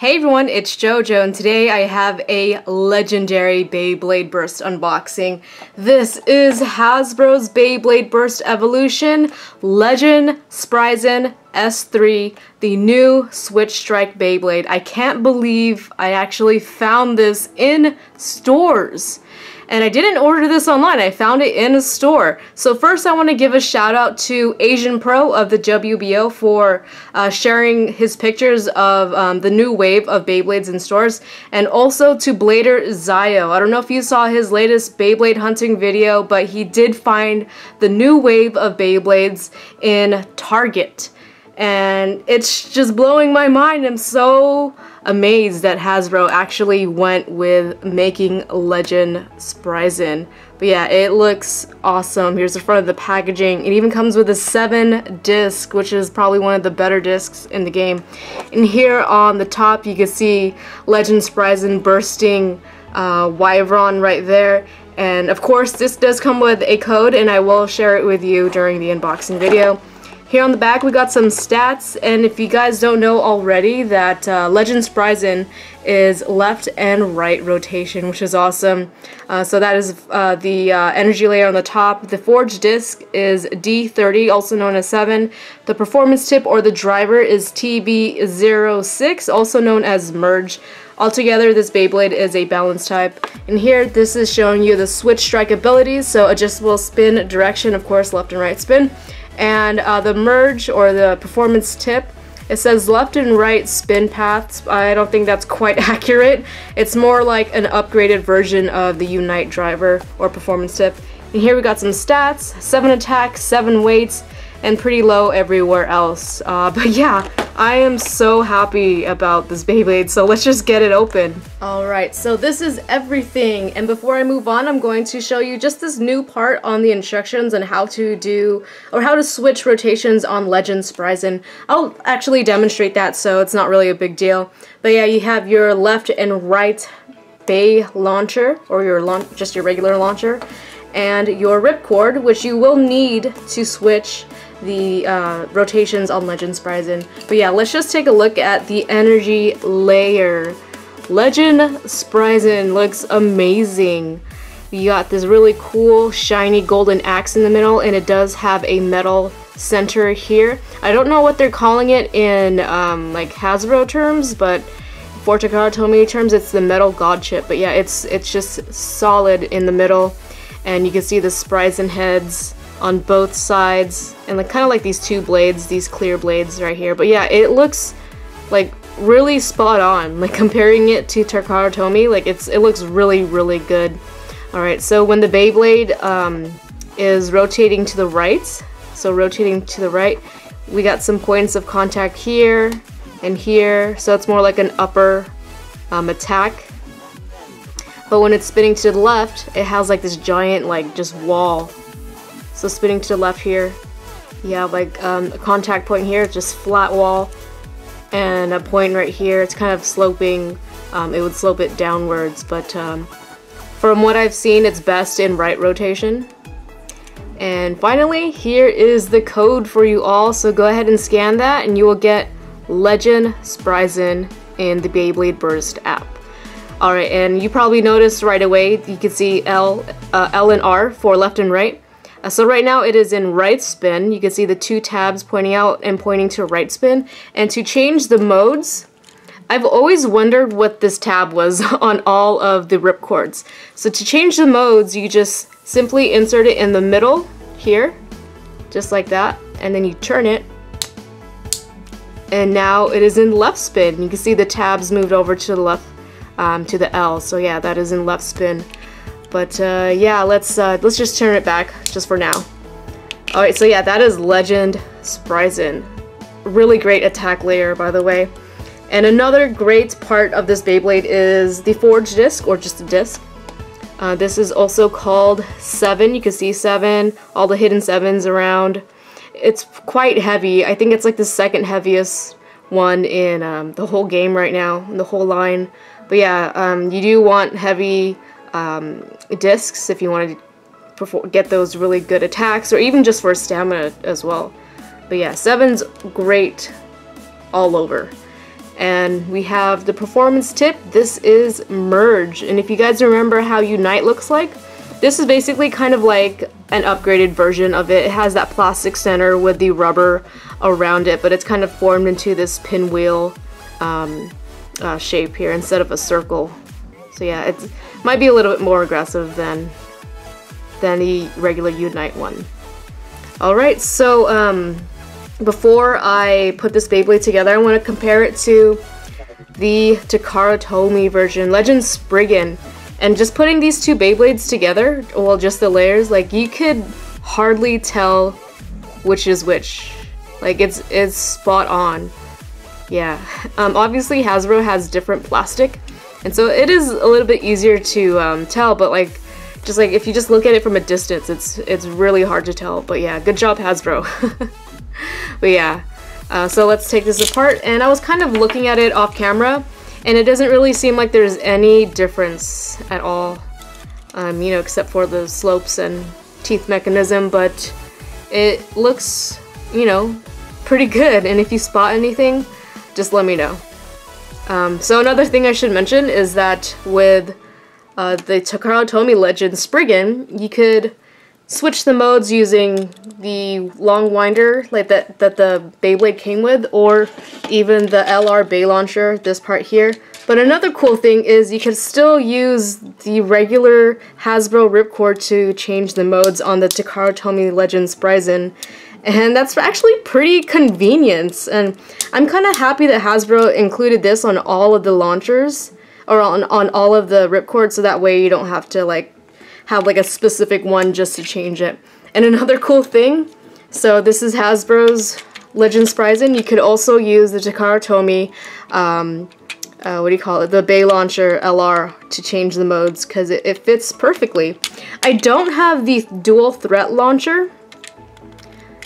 Hey everyone, it's JoJo, and today I have a legendary Beyblade Burst unboxing. This is Hasbro's Beyblade Burst Evolution Legend Spryzen S3, the new SwitchStrike Beyblade. I can't believe I actually found this in stores. And I didn't order this online, I found it in a store. So first I want to give a shout out to AZNPro of the WBO for sharing his pictures of the new wave of Beyblades in stores. And also to Blader Zyeyo. I don't know if you saw his latest Beyblade hunting video, but he did find the new wave of Beyblades in Target. And it's just blowing my mind. I'm so amazed that Hasbro actually went with making Legend Spryzen. But yeah, it looks awesome. Here's the front of the packaging. It even comes with a 7-disc, which is probably one of the better discs in the game. And here on the top you can see Legend Spryzen bursting Wyvern right there. And of course this does come with a code, and I will share it with you during the unboxing video. Here on the back we got some stats, and if you guys don't know already, that Legend Spryzen is left and right rotation, which is awesome. So that is the energy layer on the top. The forged disc is D30, also known as 7. The performance tip or the driver is TB06, also known as merge. Altogether, this Beyblade is a balance type. And here, this is showing you the SwitchStrike abilities, so adjustable spin direction, of course, left and right spin. And the merge or the performance tip, it says left and right spin paths. I don't think that's quite accurate. It's more like an upgraded version of the unite driver or performance tip. And here we got some stats: 7 attacks, 7 weights, and pretty low everywhere else. But yeah, I am so happy about this Beyblade, so let's just get it open. Alright, so this is everything, and before I move on, I'm going to show you just this new part on the instructions on how to do, or how to switch rotations on Legend Spryzen. I'll actually demonstrate that, so it's not really a big deal. But yeah, you have your left and right Bay launcher, or your just your regular launcher, and your ripcord, which you will need to switch the rotations on Legend Spryzen. But yeah, let's just take a look at the energy layer. Legend Spryzen looks amazing. You got this really cool shiny golden axe in the middle, and it does have a metal center here. I don't know what they're calling it in like Hasbro terms, but for Takara Tomy terms it's the metal god chip. But yeah, it's just solid in the middle, and you can see the Spryzen heads on both sides, and like kind of like these two blades, these clear blades right here. But yeah, it looks like really spot on. Like comparing it to Takara Tomy, like it looks really good. All right, so when the Beyblade is rotating to the right, so rotating to the right, we got some points of contact here and here, so it's more like an upper attack. But when it's spinning to the left, it has like this giant like just wall. So spinning to the left here, you have like a contact point here, just flat wall, and a point right here. It's kind of sloping. It would slope it downwards, but from what I've seen, it's best in right rotation. And finally, here is the code for you all. So go ahead and scan that, and you will get Legend Spryzen in the Beyblade Burst app. Alright, and you probably noticed right away, you can see L and R for left and right. So right now it is in right spin. You can see the two tabs pointing out and pointing to right spin. And to change the modes, I've always wondered what this tab was on all of the ripcords. So to change the modes, you just simply insert it in the middle here, just like that, and then you turn it, and now it is in left spin. You can see the tabs moved over to the left, to the L. So yeah, that is in left spin. But yeah, let's just turn it back just for now. Alright, so yeah, that is Legend Spryzen. Really great attack layer, by the way. And another great part of this Beyblade is the forged disc, or just a disc. This is also called 7. You can see 7, all the hidden 7s around. It's quite heavy. I think it's like the second heaviest one in the whole game right now, in the whole line. But yeah, you do want heavy discs if you want to get those really good attacks, or even just for stamina as well. But yeah, 7's great all over. And we have the performance tip. This is merge, and if you guys remember how Unite looks like, this is basically kind of like an upgraded version of it. It has that plastic center with the rubber around it, but it's kind of formed into this pinwheel shape here instead of a circle. So yeah, it might be a little bit more aggressive than the regular Unite one. Alright, so before I put this Beyblade together, I want to compare it to the Takara Tomy version, Legend Spriggan. And just putting these two Beyblades together, well, just the layers, like, you could hardly tell which is which. Like, it's spot on. Yeah. Obviously Hasbro has different plastic, and so it is a little bit easier to tell, but like, just like if you just look at it from a distance, it's really hard to tell. But yeah, good job Hasbro. But yeah, so let's take this apart, and I was kind of looking at it off camera, and it doesn't really seem like there's any difference at all, you know, except for the slopes and teeth mechanism, but it looks, you know, pretty good, and if you spot anything, just let me know. So another thing I should mention is that with the Takara Tomy Legend Spriggan, you could switch the modes using the long winder like that the Beyblade came with, or even the LR Bay Launcher, this part here. But another cool thing is you can still use the regular Hasbro ripcord to change the modes on the Takara Tomy Legend Spryzen, and that's actually pretty convenient. And I'm kind of happy that Hasbro included this on all of the launchers, or on all of the ripcords, so that way you don't have to like have like a specific one just to change it. And another cool thing, so this is Hasbro's Legend Spryzen. You could also use the Takara Tomy, what do you call it, the Bay Launcher LR to change the modes, because it fits perfectly. I don't have the dual threat launcher,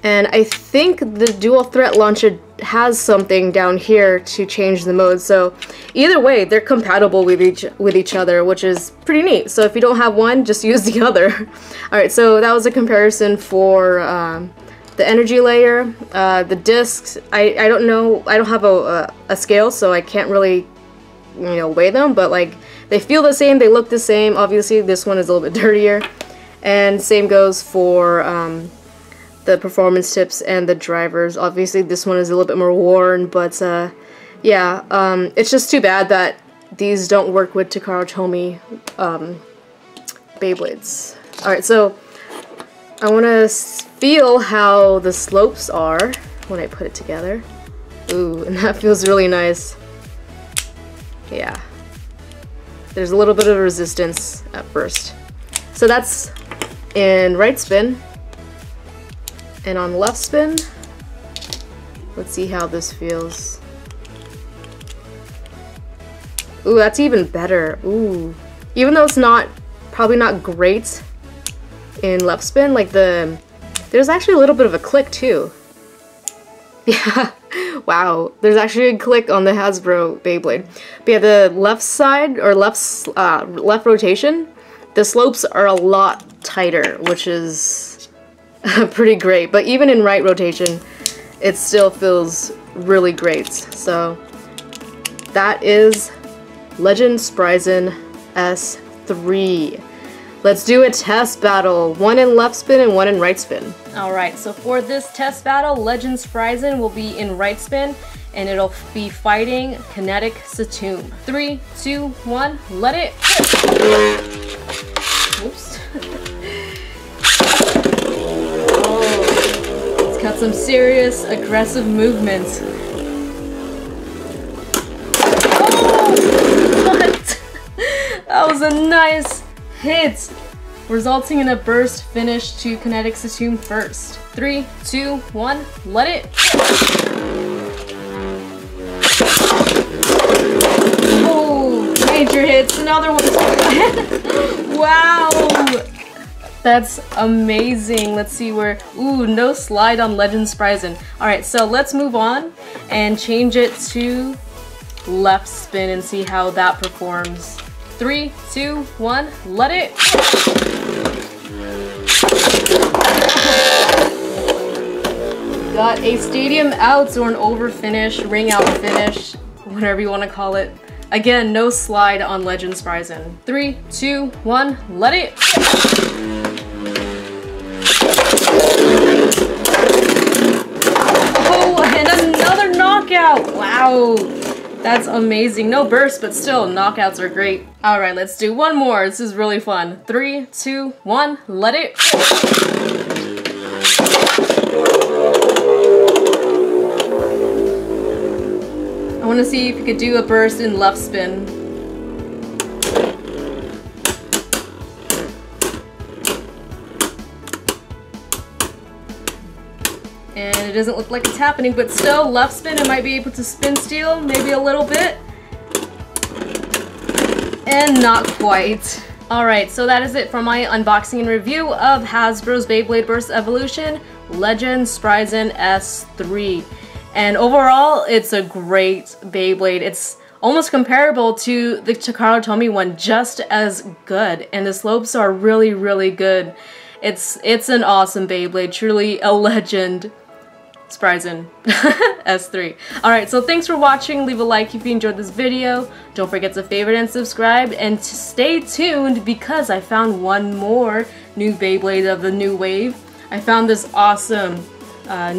and I think the dual threat launcher has something down here to change the mode, so either way they're compatible with each other, which is pretty neat. So if you don't have one, just use the other. Alright, so that was a comparison for the energy layer. The discs, I don't know, I don't have a scale, so I can't really, you know, weigh them, but like, they feel the same, they look the same. Obviously this one is a little bit dirtier, and same goes for the performance tips and the drivers. Obviously this one is a little bit more worn, but yeah, it's just too bad that these don't work with Takara Tomy Beyblades. Alright, so I want to feel how the slopes are when I put it together. Ooh, and that feels really nice. Yeah, there's a little bit of resistance at first. So that's in right spin. And on left spin, let's see how this feels. Ooh, that's even better. Ooh, even though it's probably not great in left spin, like there's actually a little bit of a click too. Yeah, wow, there's actually a click on the Hasbro Beyblade. But yeah, the left side, or left rotation, the slopes are a lot tighter, which is pretty great. But even in right rotation, it still feels really great. So that is Legend Spryzen S3. Let's do a test battle. One in left spin and one in right spin. Alright, so for this test battle, Legend Spryzen will be in right spin, and it'll be fighting Kinetic Satum. 3, 2, 1, let it. Whoops. Oh, it's got some serious aggressive movements. Oh, what? That was a nice hit, resulting in a burst finish to Kinetic Satum first. 3, 2, 1, let it. Oh, major hits, another one. Wow, that's amazing. Let's see where, ooh, no slide on Legend Spryzen. Alright, so let's move on and change it to left spin and see how that performs. 3, 2, 1, let it. Got a stadium outs or an over finish, ring out finish. whatever you want to call it. Again, no slide on Legend Spryzen. 3, 2, 1, let it! Oh, and another knockout! Wow, that's amazing. No burst, but still, knockouts are great. Alright, let's do one more. This is really fun. 3, 2, 1, let it! I want to see if you could do a burst in left spin. And it doesn't look like it's happening, but still, left spin, it might be able to spin steal, maybe a little bit. And not quite. Alright, so that is it for my unboxing and review of Hasbro's Beyblade Burst Evolution Legend Spryzen S3. And overall, it's a great Beyblade. It's almost comparable to the Takara Tomy one, just as good. And the slopes are really, really good. It's an awesome Beyblade, truly a legend. Spryzen S3. Alright, so thanks for watching. Leave a like if you enjoyed this video. Don't forget to favorite and subscribe. And stay tuned because I found one more new Beyblade of the new wave. I found this awesome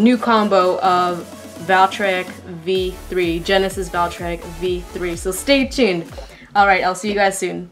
new combo of Valtryek V3, Genesis Valtryek V3, so stay tuned. Alright, I'll see you guys soon.